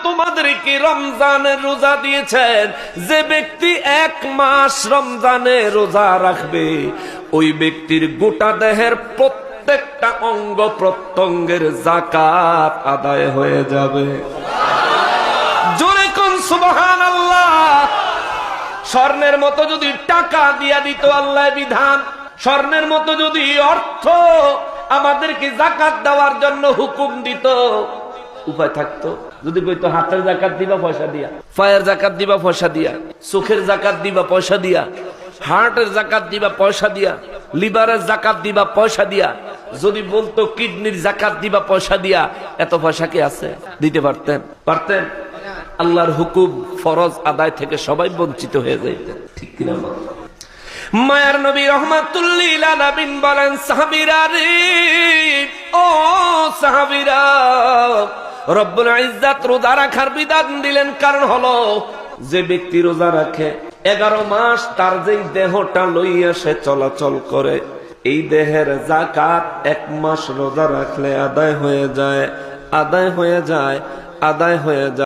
তোমাদেরকে রমজানের রোজা দিয়েছেন। যে ব্যক্তি 1 মাস রমজানে রোজা রাখবে, ওই ব্যক্তির গোটা দেহের প্রত্যেকটা অঙ্গ প্রত্যঙ্গের যাকাত আদায় হয়ে যাবে। জোরে কোন সুবহানাল্লাহ। স্বর্ণের মতো যদি টাকা দিয়া দিত আল্লাহ বিধান, স্বর্ণের মতো যদি অর্থ আমাদেরকে যাকাত দেওয়ার জন্য হুকুম দিত, উপায় থাকতো? যদি কইতো হাতের যাকাত দিবা পয়সা দিয়া, পায়ের যাকাত দিবা পয়সা দিয়া, চোখের যাকাত দিবা পয়সা দিয়া, হার্টের যাকাত দিবা পয়সা দিয়া, লিভারের যাকাত দিবা পয়সা দিয়া, যদি বলতো কিডনির যাকাত দিবা পয়সা দিয়া, এত পয়সা কি আছে? দিতে পারতেন? পারতেন? আল্লাহর হুকুম ফরজ আদায় থেকে সবাই বঞ্চিত হয়ে যাইতেন। ঠিক কিনা? মায়ার নবী রহমাতুল্লিল আলামিন বলেন, সাহাবীরা রে, ও সাহাবীরা, রব্বুল ইজ্জত রোজা রাখার বিধান দিলেন। কারণ হলো, যে ব্যক্তি রোজা রাখে 11 মাস তার যেই দেহটা লইয়া সে চলাচল করে, এই দেহের যাকাত 1 মাস রোজা রাখলে আদায় হয়ে যায়, আদায় হয়ে যায়, আদায় হয়ে যায়।